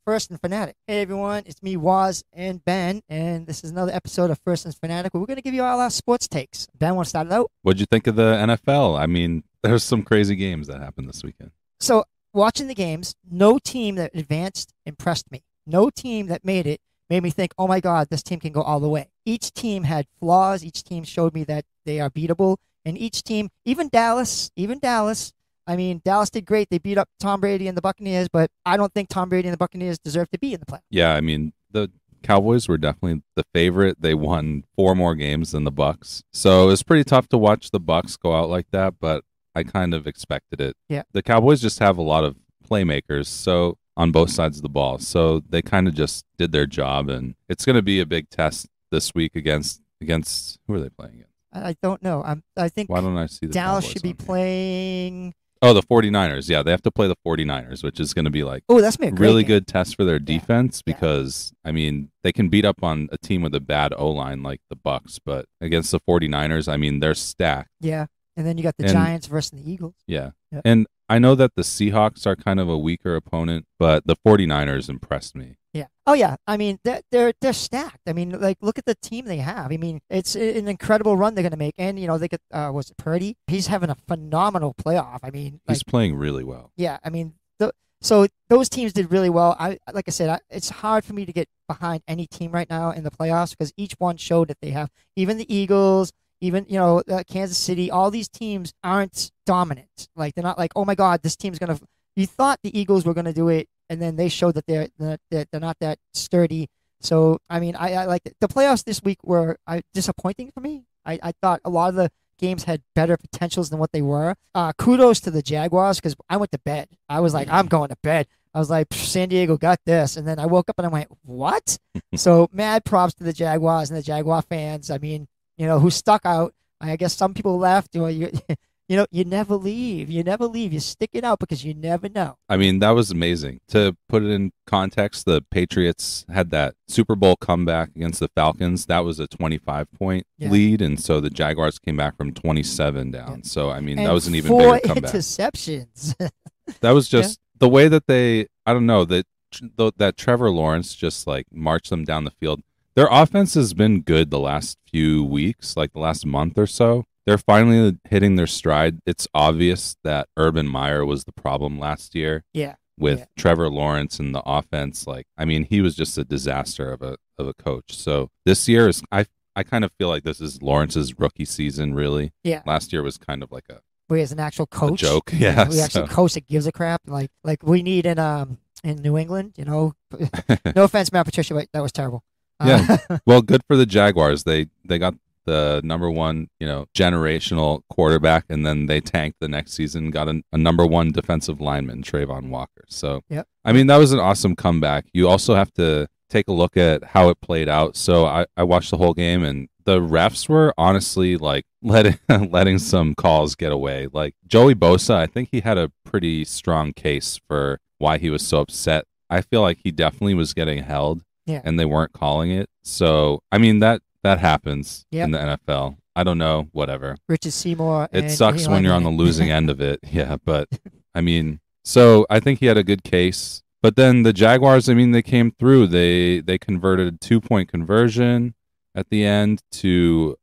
First and Fanatic. Hey everyone, it's me, Woz and Ben, and this is another episode of First and Fanatic where we're going to give you all our sports takes. Ben, want to start it out? What'd you think of the NFL? I mean, there's some crazy games that happened this weekend. So, watching the games, no team that advanced impressed me. No team that made it made me think, oh my God, this team can go all the way. Each team had flaws. Each team showed me that they are beatable. And each team, even Dallas, I mean, Dallas did great. They beat up Tom Brady and the Buccaneers, but I don't think Tom Brady and the Buccaneers deserve to be in the playoffs. Yeah, I mean, the Cowboys were definitely the favorite. They won 4 more games than the Bucs. So it was pretty tough to watch the Bucs go out like that, but I kind of expected it. Yeah. The Cowboys just have a lot of playmakers, so on both sides of the ball. So they kind of just did their job, and it's going to be a big test this week against who are they playing against? I don't know. I think Why don't I see the Dallas Cowboys should be on here? playing. Oh, the 49ers. Yeah, they have to play the 49ers, which is going to be like Oh, that's me. really good test for their defense Yeah. because, I mean, they can beat up on a team with a bad O-line like the Bucs, but against the 49ers, I mean, they're stacked. Yeah. And then you got the And- Giants versus the Eagles. Yeah. Yep. And I know that the Seahawks are kind of a weaker opponent, but the 49ers impressed me. Yeah. Oh yeah. I mean, they're stacked. I mean, like look at the team they have. I mean, it's an incredible run they're going to make. And you know, they get was it Purdy? He's having a phenomenal playoff. I mean, He's playing really well. yeah. I mean, so those teams did really well. Like I said, it's hard for me to get behind any team right now in the playoffs because each one showed that they have. Even the Eagles. Even, Kansas City, all these teams aren't dominant. Like, they're not like, oh, my God, this team's going to – you thought the Eagles were going to do it, and then they showed that they're not that sturdy. So, I mean, I like it. The playoffs this week were disappointing for me. I thought a lot of the games had better potentials than what they were. Kudos to the Jaguars because I went to bed. I was like, I'm going to bed. I was like, San Diego got this. And then I woke up and I went, what? So, mad props to the Jaguars and the Jaguar fans. I mean, who stuck out. I guess some people left. You never leave. You never leave. You stick it out because you never know. I mean, that was amazing. To put it in context, the Patriots had that Super Bowl comeback against the Falcons. That was a 25-point lead, and so the Jaguars came back from 27 down. Yeah. So, I mean, that was an even bigger comeback. 4 interceptions. That was just the way that they, I don't know, that Trevor Lawrence just, like, marched them down the field. Their offense has been good the last few weeks, like the last month or so. They're finally hitting their stride. It's obvious that Urban Meyer was the problem last year. Yeah. With Trevor Lawrence and the offense, like, I mean, he was just a disaster of a coach. So this year is, I kind of feel like this is Lawrence's rookie season, really. Yeah. Last year was kind of like where he's an actual coach. A joke, yeah. We actually coach that gives a crap, like we need in New England. No offense, Matt Patricia, but that was terrible. Yeah. Well, good for the Jaguars. They got the number one, generational quarterback, and then they tanked the next season, got a number one defensive lineman, Trayvon Walker. So, I mean, that was an awesome comeback. You also have to take a look at how it played out. So I watched the whole game, and the refs were honestly like letting some calls get away. Like Joey Bosa, I think he had a pretty strong case for why he was so upset. I feel like he definitely was getting held. Yeah. And they weren't calling it. So, I mean, that happens in the NFL. I don't know, whatever. Richard Seymour. It sucks when you're on the losing end of it. Yeah, but, I mean, so I think he had a good case. But then the Jaguars, I mean, they came through. They converted a 2-point conversion at the end to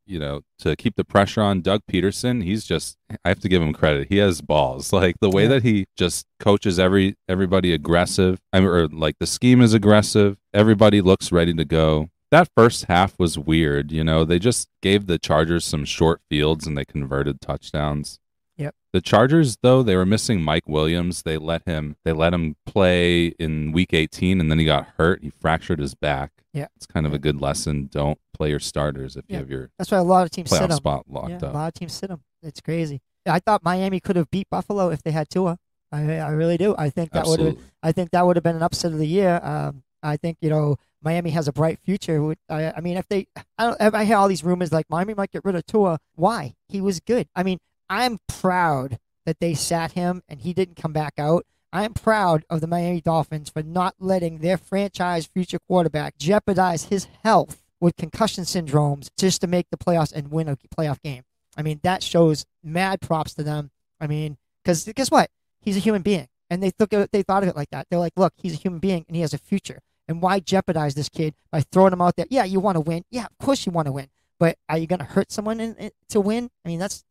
keep the pressure on. Doug Peterson, he's just, I have to give him credit. He has balls. Like the way that he just coaches everybody aggressive. Or like the scheme is aggressive. Everybody looks ready to go. That first half was weird. They just gave the Chargers some short fields and they converted touchdowns. Yep. The Chargers, though, they were missing Mike Williams. They let him play in Week 18, and then he got hurt. He fractured his back. Yeah, it's kind of a good lesson. Don't play your starters if you have your that's why a lot of teams sit playoff them. spot locked up. A lot of teams sit them. It's crazy. I thought Miami could have beat Buffalo if they had Tua. I really do. I think that would have. I think that would have been an upset of the year. I think Miami has a bright future. I mean, if I hear all these rumors like Miami might get rid of Tua. Why? He was good. I mean, I'm proud that they sat him and he didn't come back out. I'm proud of the Miami Dolphins for not letting their franchise future quarterback jeopardize his health with concussion syndromes just to make the playoffs and win a playoff game. I mean, that shows mad props to them. I mean, because guess what? He's a human being. And they thought of it like that. They're like, look, he's a human being and he has a future. And why jeopardize this kid by throwing him out there? Yeah, you want to win. Yeah, of course you want to win. But are you going to hurt someone to win? I mean, that's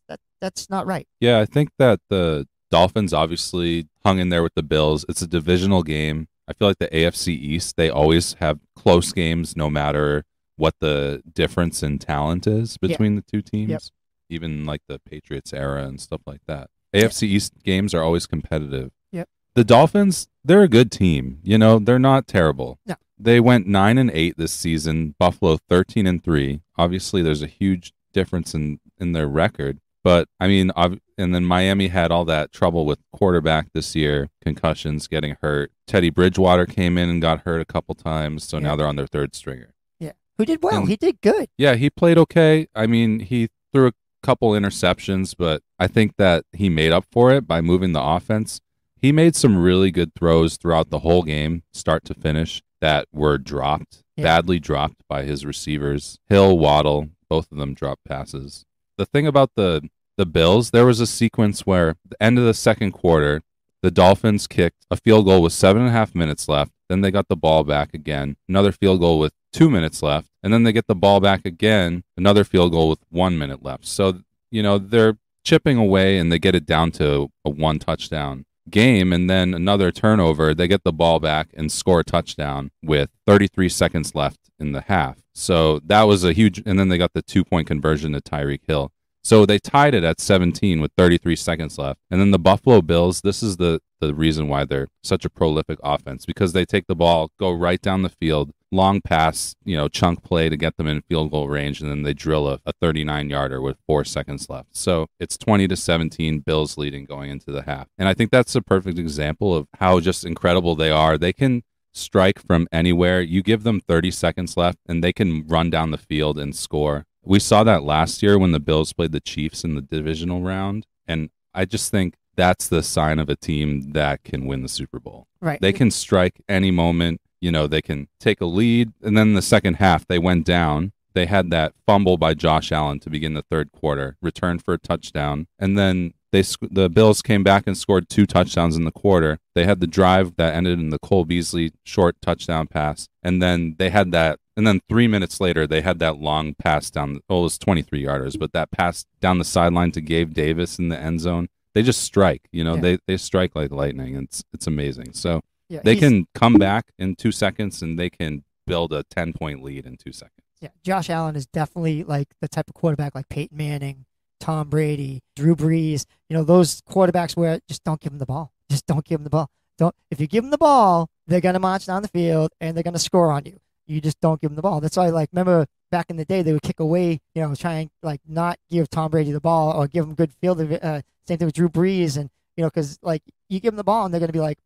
not right. Yeah, I think that the Dolphins obviously hung in there with the Bills. It's a divisional game. I feel like the AFC East, they always have close games no matter what the difference in talent is between the two teams. Yep. Even like the Patriots era and stuff like that. AFC East games are always competitive. Yep. The Dolphins, they're a good team. You know, they're not terrible. No. They went 9-8 this season. Buffalo 13-3. Obviously, there's a huge difference in their record. But I mean, and then Miami had all that trouble with quarterback this year, concussions, getting hurt. Teddy Bridgewater came in and got hurt a couple times, so now they're on their third stringer. Yeah, who did well. And he did good. Yeah, he played okay. I mean, he threw a couple interceptions, but I think that he made up for it by moving the offense. He made some really good throws throughout the whole game, start to finish, that were dropped, badly dropped by his receivers. Hill, Waddle, both of them dropped passes. The thing about the Bills, there was a sequence where at the end of the second quarter, the Dolphins kicked a field goal with 7.5 minutes left. Then they got the ball back again. Another field goal with 2 minutes left. And then they get the ball back again. Another field goal with 1 minute left. So, you know, they're chipping away and they get it down to a 1 touchdown game. And then another turnover, they get the ball back and score a touchdown with 33 seconds left in the half. So that was a huge, and then they got the 2-point conversion to Tyreek Hill. So they tied it at 17 with 33 seconds left. And then the Buffalo Bills, this is the reason why they're such a prolific offense, because they take the ball, go right down the field, long pass, you know, chunk play to get them in field goal range, and then they drill a 39-yarder with 4 seconds left. So it's 20-17, Bills leading going into the half. And I think that's a perfect example of how just incredible they are. They can strike from anywhere. You give them 30 seconds left, and they can run down the field and score. We saw that last year when the Bills played the Chiefs in the divisional round, and I just think that's the sign of a team that can win the Super Bowl. Right. They can strike any moment. You know, they can take a lead, and then in the second half, they went down. They had that fumble by Josh Allen to begin the third quarter, returned for a touchdown, and then the Bills came back and scored 2 touchdowns in the quarter. They had the drive that ended in the Cole Beasley short touchdown pass, and then they had that. And then 3 minutes later, they had that long pass down. Well, it was 23 yarders, but that pass down the sideline to Gabe Davis in the end zone. They just strike. You know, they strike like lightning. It's amazing. So they can come back in 2 seconds, and they can build a 10-point lead in 2 seconds. Yeah, Josh Allen is definitely like the type of quarterback like Peyton Manning, Tom Brady, Drew Brees. You know, those quarterbacks where just don't give them the ball. Just don't give them the ball. If you give them the ball, they're gonna march down the field and they're gonna score on you. You just don't give them the ball. That's why, like, remember back in the day, they would kick away, you know, try and, like, not give Tom Brady the ball or give him good field. Same thing with Drew Brees. And, you know, because, like, you give them the ball and they're going to be like,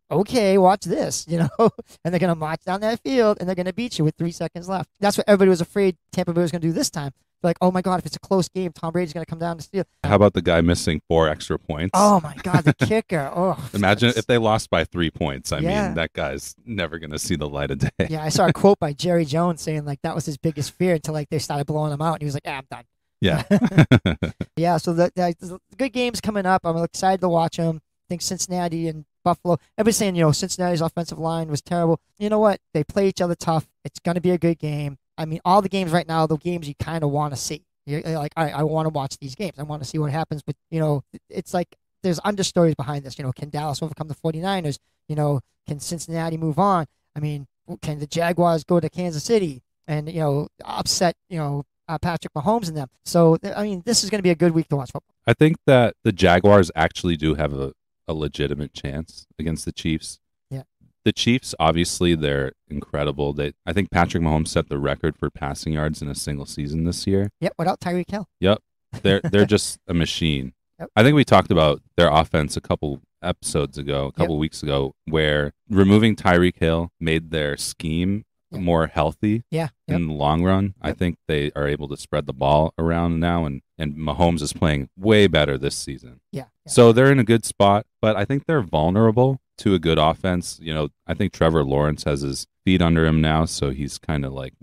okay, watch this, you know, and they're going to march down that field and they're going to beat you with 3 seconds left. That's what everybody was afraid Tampa Bay was going to do this time. Like, oh my God, if it's a close game, Tom Brady's going to come down and steal. How about the guy missing 4 extra points? Oh my God, the kicker. Oh, imagine if they lost by 3 points. I mean, that guy's never going to see the light of day. Yeah, I saw a quote by Jerry Jones saying, like, that was his biggest fear until, like, they started blowing him out. And he was like, I'm done. Yeah. Yeah, so the good games coming up. I'm excited to watch them. I think Cincinnati and Buffalo. Everybody's saying, you know, Cincinnati's offensive line was terrible. You know what? They play each other tough. It's going to be a good game. I mean, all the games right now, the games you kind of want to see. You're like, all right, I want to watch these games. I want to see what happens. But, you know, it's like there's understories behind this. You know, can Dallas overcome the 49ers? You know, can Cincinnati move on? I mean, can the Jaguars go to Kansas City and, you know, upset, you know, Patrick Mahomes and them? So, I mean, this is going to be a good week to watch football. I think that the Jaguars actually do have a legitimate chance against the Chiefs. Yeah. The Chiefs, obviously, they're incredible. I think Patrick Mahomes set the record for passing yards in a single season this year. Yep, without Tyreek Hill. Yep. They're just a machine. Yep. I think we talked about their offense a couple episodes ago, a couple weeks ago, where removing Tyreek Hill made their scheme more healthy in the long run. I think they are able to spread the ball around now, and Mahomes is playing way better this season. Yeah. So they're in a good spot, but I think they're vulnerable to a good offense. You know, I think Trevor Lawrence has his feet under him now, so he's kind of like,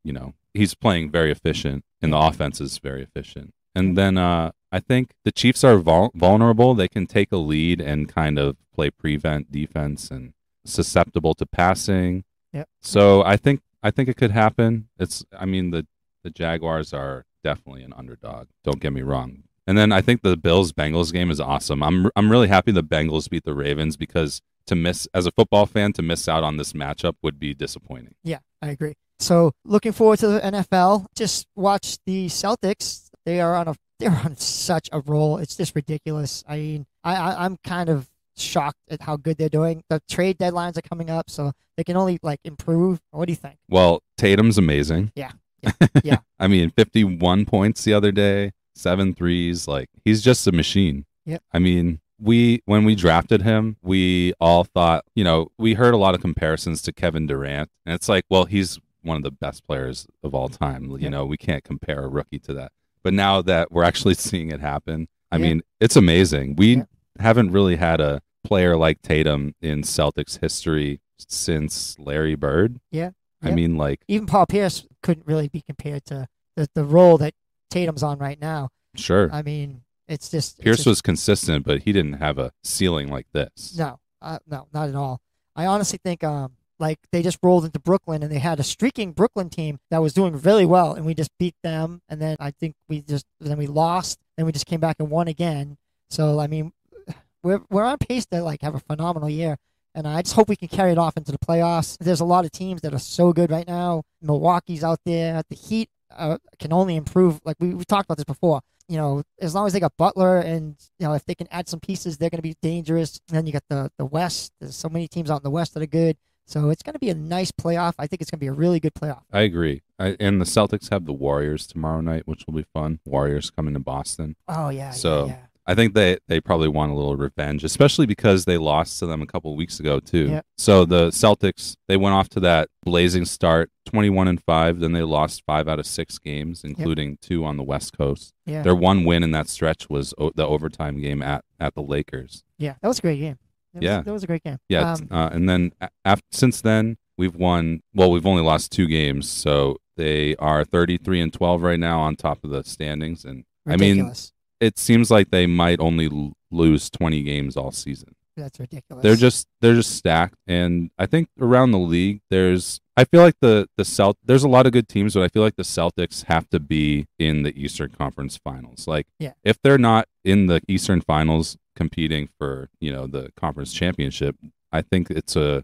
you know, he's playing very efficient, and the offense is very efficient. And then I think the Chiefs are vulnerable. They can take a lead and kind of play prevent defense and susceptible to passing. Yep. So I think it could happen. I mean the Jaguars are definitely an underdog. Don't get me wrong. And then I think the Bills-Bengals game is awesome. I'm really happy the Bengals beat the Ravens because as a football fan, to miss out on this matchup would be disappointing. Yeah, I agree. So looking forward to the NFL. Just watch the Celtics. They're on such a roll. It's just ridiculous. I mean, I'm kind of shocked at how good they're doing. The trade deadlines are coming up, so they can only improve. What do you think? Well, Tatum's amazing. Yeah. I mean, 51 points the other day, 7 threes. He's just a machine. Yep. I mean, when we drafted him, we all thought, we heard a lot of comparisons to Kevin Durant, and it's well, he's one of the best players of all time. We can't compare a rookie to that. But now that we're actually seeing it happen, I mean, it's amazing. We haven't really had a player like Tatum in Celtics history since Larry Bird. Yeah. I mean, even Paul Pierce couldn't really be compared to the role that Tatum's on right now. Sure. I mean, it's just Pierce was consistent, but he didn't have a ceiling like this. No, not at all. I honestly think they just rolled into Brooklyn and they had a streaking Brooklyn team that was doing really well, and we just beat them. And then I think we lost, and we just came back and won again. So I mean, we're on pace to have a phenomenal year. And I just hope we can carry it off into the playoffs. There's a lot of teams that are so good right now. Milwaukee's out there. The Heat can only improve. We talked about this before. As long as they got Butler and, if they can add some pieces, they're going to be dangerous. And then you got the West. There's so many teams out in the West that are good. So it's going to be a nice playoff. I think it's going to be a really good playoff. I agree. And the Celtics have the Warriors tomorrow night, which will be fun. Warriors coming to Boston. Oh, yeah. So yeah. I think they probably want a little revenge, especially because they lost to them a couple of weeks ago too. Yep. So the Celtics, they went off to that blazing start, 21-5. Then they lost 5 out of 6 games, including 2 on the West Coast. Yeah. Their one win in that stretch was the overtime game at the Lakers. Yeah, that was a great game. That was a great game. Yeah, and then since then we've won. Well, we've only lost 2 games, so they are 33-12 right now on top of the standings. And ridiculous. I mean, it seems like they might only lose 20 games all season. That's ridiculous. They're just stacked, and I think around the league I feel like there's a lot of good teams, but I feel like the Celtics have to be in the Eastern Conference Finals. If they're not in the Eastern Finals competing for, the conference championship, I think it's a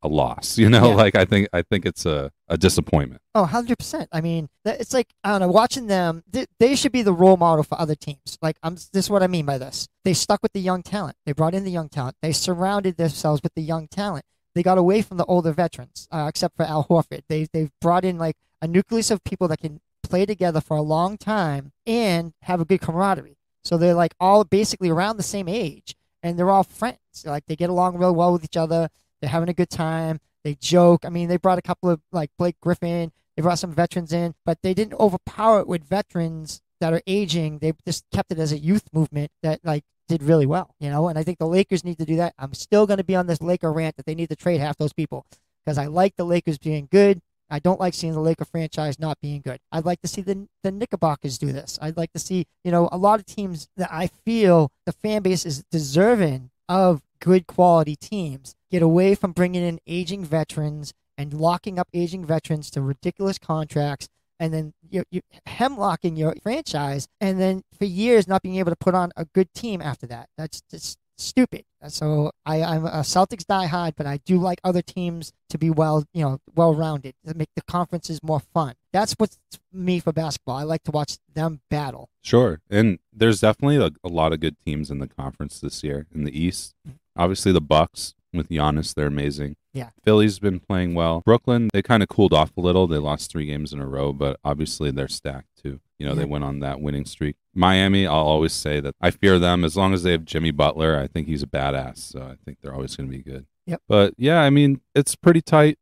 loss, I think it's a disappointment. Oh, 100%. I mean, it's I don't know, watching them, they should be the role model for other teams. This is what I mean by this. They stuck with the young talent. They brought in the young talent. They surrounded themselves with the young talent. They got away from the older veterans, except for Al Horford. They've brought in a nucleus of people that can play together for a long time and have a good camaraderie. So they're all basically around the same age, and they're all friends. They get along real well with each other. They're having a good time. They joke. I mean, they brought a couple of Blake Griffin. They brought some veterans in, but they didn't overpower it with veterans that are aging. They just kept it as a youth movement that did really well, And I think the Lakers need to do that. I'm still going to be on this Laker rant that they need to trade half those people because I like the Lakers being good. I don't like seeing the Laker franchise not being good. I'd like to see the Knickerbockers do this. I'd like to see, a lot of teams that I feel the fan base is deserving of good quality teams get away from bringing in aging veterans and locking up aging veterans to ridiculous contracts, and then you hemlocking your franchise, and then for years not being able to put on a good team after that. That's just stupid. So I'm a Celtics diehard, but I do like other teams to be well-rounded, to make the conferences more fun. That's what's me for basketball. I like to watch them battle. Sure. And there's definitely a lot of good teams in the conference this year. In the East, obviously the Bucks with Giannis, they're amazing. Yeah. Philly's been playing well. Brooklyn, they kind of cooled off a little. They lost 3 games in a row, but obviously they're stacked too. They went on that winning streak. Miami, I'll always say that I fear them as long as they have Jimmy Butler. I think he's a badass, so I think they're always going to be good. Yep. But yeah, I mean, it's pretty tight.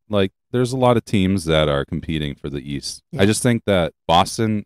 There's a lot of teams that are competing for the East. Yeah. I just think that Boston,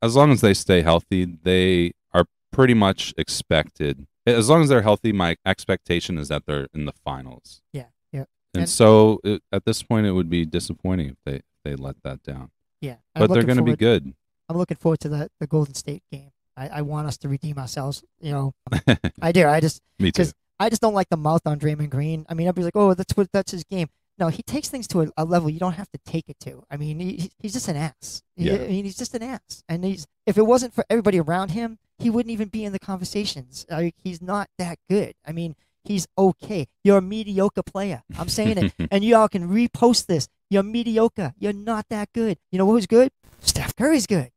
as long as they stay healthy, they are pretty much expected. As long as they're healthy, my expectation is that they're in the finals. Yeah. Yeah. And so at this point, it would be disappointing if they let that down. Yeah. But they're going to be good. I'm looking forward to the Golden State game. I want us to redeem ourselves. I do. Me too. Because I just don't like the mouth on Draymond Green. I mean, everybody's like, oh, that's his game. No, he takes things to a level you don't have to take it to. I mean, he's just an ass. Yeah. I mean, he's just an ass. And if it wasn't for everybody around him, he wouldn't even be in the conversations. He's not that good. I mean, he's okay. You're a mediocre player. I'm saying it. And you all can repost this. You're mediocre. You're not that good. You know who's good? Steph Curry's good.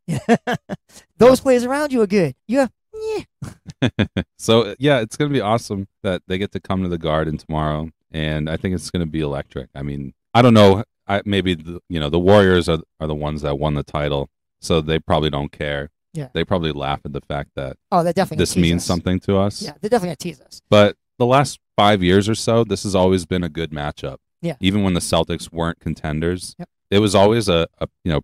Those players around you are good. Yeah. So, yeah, it's going to be awesome that they get to come to the Garden tomorrow. And I think it's going to be electric. I mean, I don't know. Maybe the Warriors are the ones that won the title, so they probably don't care. Yeah. They probably laugh at the fact that they're definitely this means something to us. Yeah, they're definitely going to tease us. But the last 5 years or so, this has always been a good matchup. Yeah. Even when the Celtics weren't contenders, yep. It was always a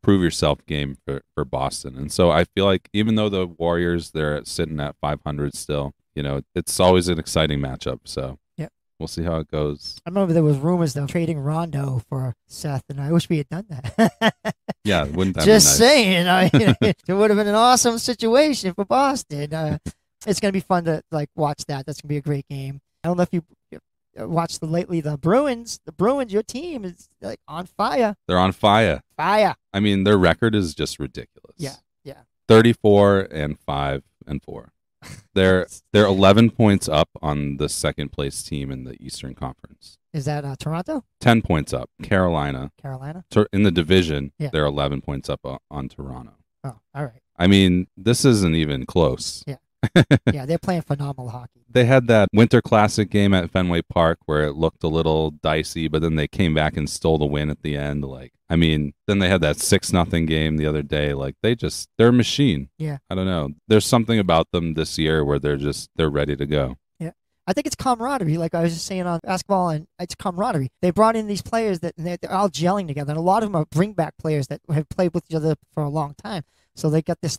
prove yourself game for Boston. And so I feel like even though the Warriors, they're sitting at 500 still, it's always an exciting matchup. So we'll see how it goes. I remember there was rumors though trading Rondo for Seth, and I wish we had done that. Yeah, wouldn't that Just be nice? saying, it would have been an awesome situation for Boston. It's going to be fun to watch that. That's going to be a great game. I don't know if you watched the Bruins. The Bruins, your team is on fire. They're on fire. Fire. I mean, their record is just ridiculous. Yeah. 34-5-4. They're 11 points up on the second place team in the Eastern Conference. Is that Toronto? 10 points up. Carolina. In the division, They're 11 points up on Toronto. Oh, all right. I mean, this isn't even close. Yeah. Yeah, they're playing phenomenal hockey. They had that Winter Classic game at Fenway Park where it looked a little dicey, but then they came back and stole the win at the end. Then they had that 6-0 game the other day. They're a machine. Yeah. I don't know. There's something about them this year where they're ready to go. Yeah. I think it's camaraderie. Like I was just saying on basketball, and it's camaraderie. They brought in these players that they're all gelling together, and a lot of them are bring-back players that have played with each other for a long time. So they got this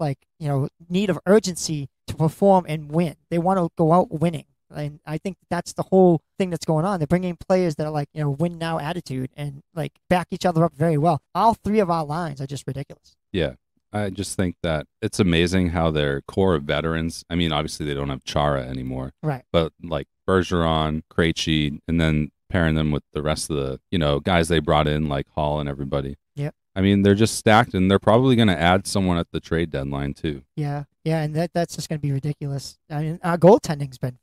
need of urgency to perform and win. They want to go out winning. And I think that's the whole thing that's going on. They're bringing players that are win now attitude and back each other up very well. All three of our lines are just ridiculous. Yeah. I just think that it's amazing how their core of veterans, I mean, obviously they don't have Chara anymore. Right. But Bergeron, Krejci, and then pairing them with the rest of the, guys they brought in like Hall and everybody. Yep. I mean, they're just stacked, and they're probably going to add someone at the trade deadline too. Yeah, and that's just going to be ridiculous. I mean, our goaltending's been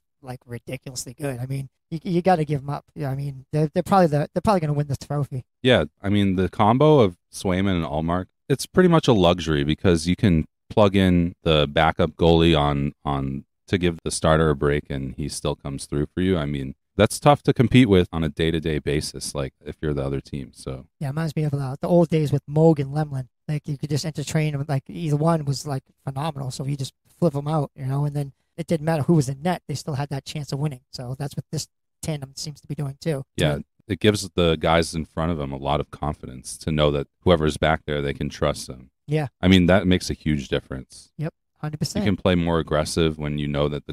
ridiculously good. I mean, you got to give them up. Yeah, I mean, they're probably going to win this trophy. Yeah, I mean, the combo of Swayman and Allmark, it's pretty much a luxury because you can plug in the backup goalie on to give the starter a break, and he still comes through for you. I mean, that's tough to compete with on a day-to-day basis, if you're the other team. So yeah, it reminds me of the old days with Moog and Lemlin. You could just entertain them. Either one was phenomenal, so you just flip them out, and then it didn't matter who was in net; they still had that chance of winning. So that's what this tandem seems to be doing too. Yeah, it gives the guys in front of them a lot of confidence to know that whoever's back there, they can trust them. Yeah, I mean that makes a huge difference. Yep. 100%. You can play more aggressive when you know that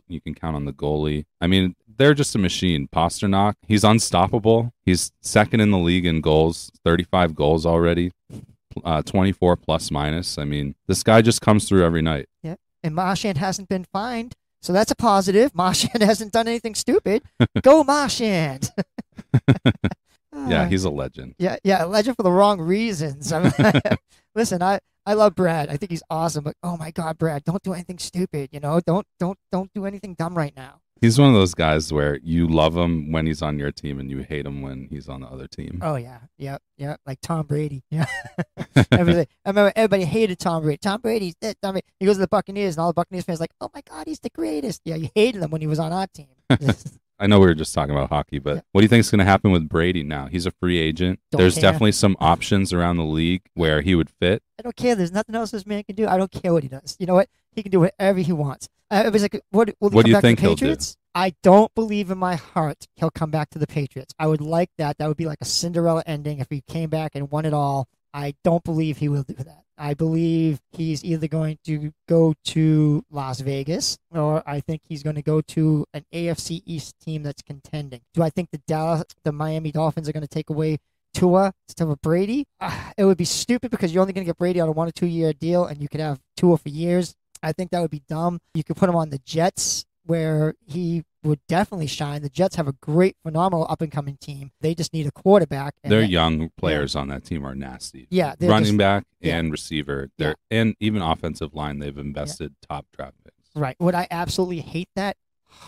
you can count on the goalie. I mean, they're just a machine. Pasternak, he's unstoppable. He's second in the league in goals, 35 goals already, 24 plus minus. I mean, this guy just comes through every night. Yeah, and Marchand hasn't been fined, so that's a positive. Marchand hasn't done anything stupid. Go Marchand! Yeah, he's a legend. Yeah, a legend for the wrong reasons. Listen, I love Brad. I think he's awesome, but oh my God, Brad, don't do anything stupid. Don't do anything dumb right now. He's one of those guys where you love him when he's on your team and you hate him when he's on the other team. Oh yeah, like Tom Brady. Yeah, I remember everybody hated Tom Brady. Tom Brady's this. He goes to the Buccaneers, and all the Buccaneers fans are like, oh my God, he's the greatest. Yeah, you hated him when he was on our team. I know we were just talking about hockey, but what do you think is going to happen with Brady now? He's a free agent. There's definitely some options around the league where he would fit. I don't care. There's nothing else this man can do. I don't care what he does. You know what? He can do whatever he wants. Everybody's like, what do you think he'll do? I don't believe in my heart he'll come back to the Patriots. I would like that. That would be like a Cinderella ending if he came back and won it all. I don't believe he will do that. I believe he's either going to go to Las Vegas or I think he's going to go to an AFC East team that's contending. Do I think the Miami Dolphins are going to take away Tua instead of Brady. It would be stupid because you're only going to get Brady on a 1 or 2 year deal, and you could have Tua for years. I think that would be dumb. You could put him on the Jets, where he would definitely shine. The Jets have a great, phenomenal up-and-coming team. They just need a quarterback. Their young players on that team are nasty. Yeah, running back and receiver, and even offensive line. They've invested top draft picks. Right. Would I absolutely hate that?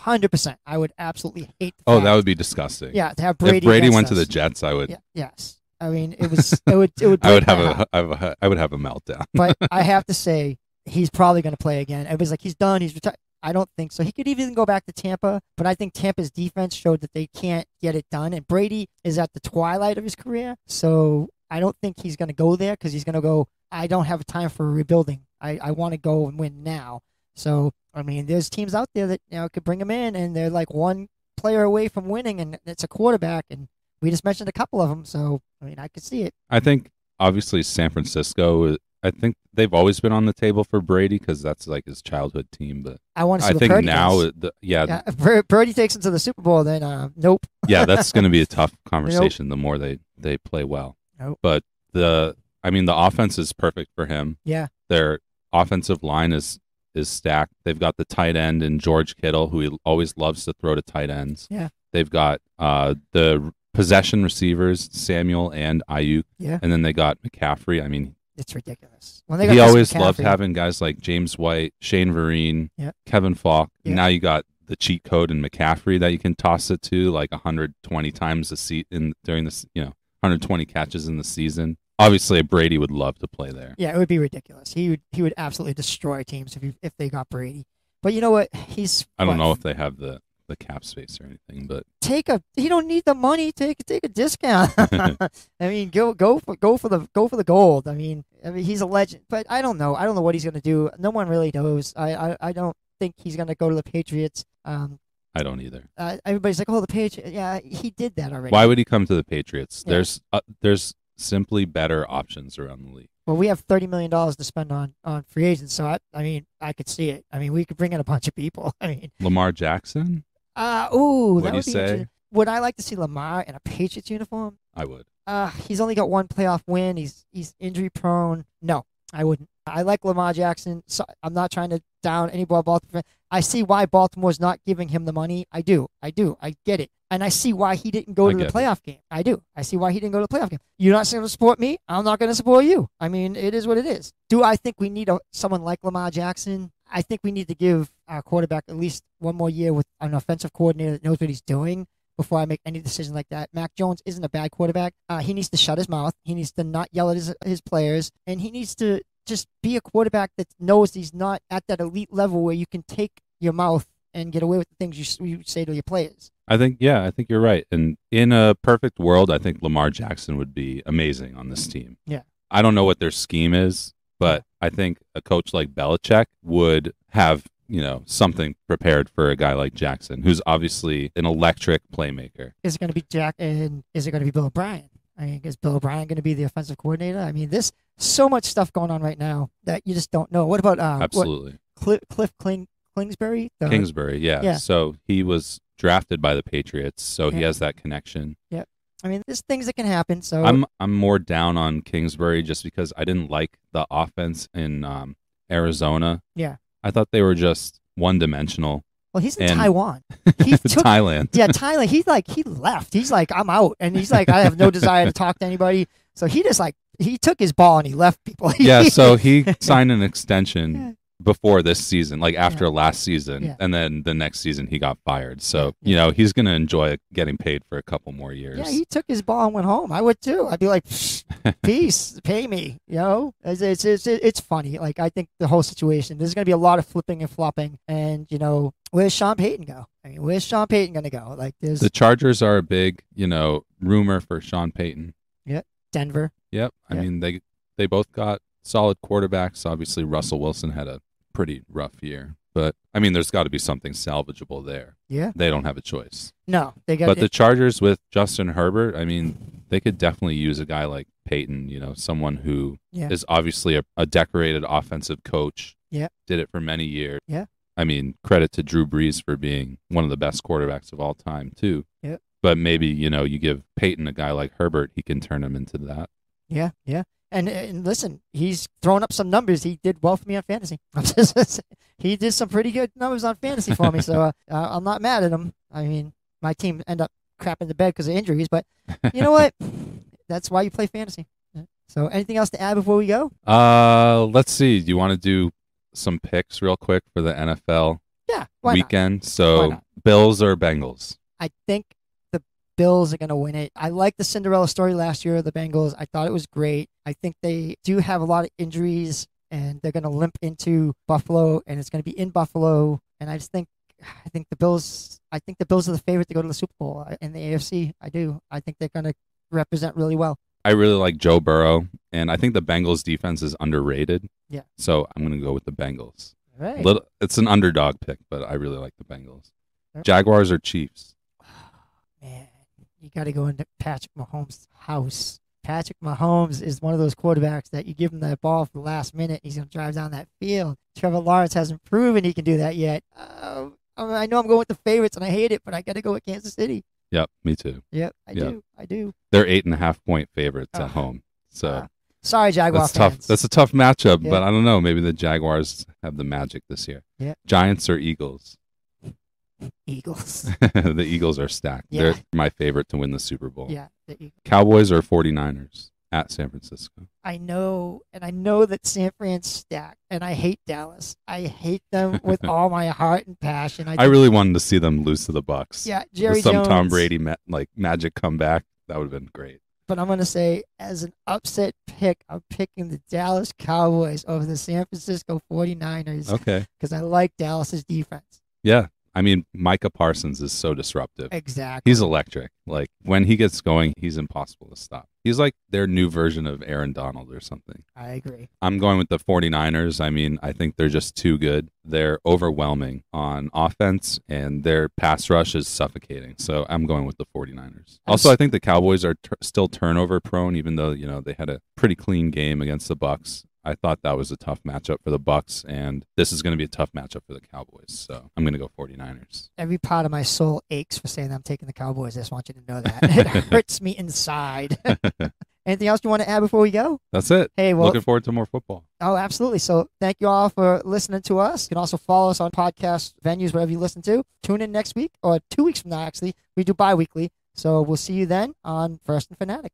100%. I would absolutely hate that. Oh, that would be disgusting. Yeah, to have Brady. If Brady went to the Jets, I would. Yeah, yes. I mean, it would. I would have a meltdown. But I have to say, he's probably going to play again. Everybody's like, he's done. He's retired. I don't think so. He could even go back to Tampa, but I think Tampa's defense showed that they can't get it done. And Brady is at the twilight of his career, so I don't think he's going to go there because he's going to go, I don't have time for rebuilding. I want to go and win now. So, I mean, there's teams out there that could bring him in, and they're like one player away from winning, and it's a quarterback. And we just mentioned a couple of them, so I mean, I could see it. I think obviously San Francisco. I think they've always been on the table for Brady because that's like his childhood team. But I want to see. I think Purdy now, if Purdy takes him to the Super Bowl, then nope. Yeah, that's going to be a tough conversation. Nope. The more they play well, nope. But the offense is perfect for him. Yeah, their offensive line is stacked. They've got the tight end in George Kittle, who he always loves to throw to tight ends. Yeah, they've got the possession receivers, Samuel and Ayuk. Yeah, and then they got McCaffrey. I mean, it's ridiculous. He always loved having guys like James White, Shane Vereen, Kevin Falk. Yeah. Now you got the cheat code in McCaffrey that you can toss it to like 120 times during this, 120 catches in the season. Obviously, Brady would love to play there. Yeah, it would be ridiculous. He would absolutely destroy teams if they got Brady. But you know what? I don't know if they have the cap space or anything, but he don't need the money. Take a discount. I mean, go for the gold. I mean, he's a legend. But I don't know. I don't know what he's gonna do. No one really knows. I don't think he's gonna go to the Patriots. I don't either. Everybody's like, oh, the Patriots. Yeah, he did that already. Why would he come to the Patriots? Yeah. There's simply better options around the league. Well, we have $30 million to spend on free agents, so I mean, I could see it. I mean, we could bring in a bunch of people. I mean, Lamar Jackson. That would you say? Would I like to see Lamar in a Patriots uniform? I would. He's only got one playoff win. He's injury prone. No, I wouldn't. I like Lamar Jackson. So I'm not trying to down any Baltimore fan. I see why Baltimore's not giving him the money. I do. I get it. And I see why he didn't go to the playoff game. I do. I see why he didn't go to the playoff game. You're not going to support me. I'm not going to support you. I mean, it is what it is. Do I think we need someone like Lamar Jackson? I think we need to give our quarterback at least one more year with an offensive coordinator that knows what he's doing before I make any decision like that. Mac Jones isn't a bad quarterback. He needs to shut his mouth. He needs to not yell at his players. And he needs to just be a quarterback that knows he's not at that elite level where you can take your mouth and get away with the things you say to your players. I think you're right. And in a perfect world, I think Lamar Jackson would be amazing on this team. Yeah. I don't know what their scheme is, but I think a coach like Belichick would have, something prepared for a guy like Jackson, who's obviously an electric playmaker. Is it going to be Jack and is it going to be Bill O'Brien? I mean, is Bill O'Brien going to be the offensive coordinator? I mean, there's so much stuff going on right now that you just don't know. What about absolutely Cliff Kingsbury? Kingsbury, yeah. So he was drafted by the Patriots, so he has that connection. Yeah. I mean, there's things that can happen. So I'm more down on Kingsbury just because I didn't like the offense in Arizona. Yeah. I thought they were just one-dimensional. Well, he's in Taiwan. He took, Thailand. Yeah, Thailand. He left. He's like, I'm out. And he's like, I have no desire to talk to anybody. So he just he took his ball and he left people. Yeah, so he signed an extension before this season, like after last season. And then the next season he got fired. So, he's going to enjoy getting paid for a couple more years. Yeah, he took his ball and went home. I would too. I'd be like, peace, pay me. It's funny. Like, I think the whole situation, there's going to be a lot of flipping and flopping. And, where's Sean Payton go? I mean, where's Sean Payton going to go? Like, the Chargers are a big, rumor for Sean Payton. Yep. Denver. Yep. I mean, they both got solid quarterbacks. Obviously, Russell Wilson had a pretty rough year. But, I mean, there's got to be something salvageable there. Yeah. They don't have a choice. No. But the Chargers with Justin Herbert, I mean, they could definitely use a guy like Peyton, someone who is obviously a decorated offensive coach. Yeah. Did it for many years. Yeah. I mean, credit to Drew Brees for being one of the best quarterbacks of all time, too. Yeah. But maybe, you give Peyton a guy like Herbert, he can turn him into that. Yeah, yeah. And listen, he's throwing up some numbers. He did well for me on fantasy. He did some pretty good numbers on fantasy for me, so I'm not mad at him. I mean, my team end up crapping the bed because of injuries, but you know what? That's why you play fantasy. So anything else to add before we go? Let's see. Do you want to do some picks real quick for the NFL weekend? Not? So Bills or Bengals? I think the Bills are going to win it. I liked the Cinderella story last year of the Bengals. I thought it was great. I think they do have a lot of injuries, and they're going to limp into Buffalo, and it's going to be in Buffalo. And I think the Bills are the favorite to go to the Super Bowl in the AFC. I do. I think they're going to represent really well. I really like Joe Burrow, and I think the Bengals defense is underrated. Yeah. So I'm going to go with the Bengals. All right. It's an underdog pick, but I really like the Bengals. Jaguars or Chiefs? Man, you got to go into Patrick Mahomes' house. Patrick Mahomes is one of those quarterbacks that you give him that ball for the last minute, he's going to drive down that field. Trevor Lawrence hasn't proven he can do that yet. I know I'm going with the favorites, and I hate it, but I got to go with Kansas City. Yep, me too. Yep, I do. They're 8.5-point favorites at home. So sorry, Jaguar fans. That's a tough matchup, but I don't know. Maybe the Jaguars have the magic this year. Yeah. Giants or Eagles? Eagles. The Eagles are stacked. Yeah. They're my favorite to win the Super Bowl. Yeah, the Eagles. Cowboys or 49ers at San Francisco? I know that San Fran's stacked, and I hate Dallas. I hate them with all my heart and passion. I really wanted to see them lose to the Bucks. Yeah, Jerry with some Jones. Tom Brady magic comeback. That would have been great. But I'm going to say, as an upset pick, I'm picking the Dallas Cowboys over the San Francisco 49ers. Okay. Because I like Dallas's defense. Yeah. I mean, Micah Parsons is so disruptive. Exactly. He's electric. Like, when he gets going, he's impossible to stop. He's like their new version of Aaron Donald or something. I agree. I'm going with the 49ers. I mean, I think they're just too good. They're overwhelming on offense, and their pass rush is suffocating. So I'm going with the 49ers. Also, I think the Cowboys are still turnover prone, even though, they had a pretty clean game against the Bucks. I thought that was a tough matchup for the Bucks, and this is going to be a tough matchup for the Cowboys. So I'm going to go 49ers. Every part of my soul aches for saying I'm taking the Cowboys. I just want you to know that. It hurts me inside. Anything else you want to add before we go? That's it. Hey, well, looking forward to more football. Oh, absolutely. So thank you all for listening to us. You can also follow us on podcast venues, wherever you listen to. Tune in next week, or 2 weeks from now, actually. We do bi-weekly. So we'll see you then on First and Fanatic.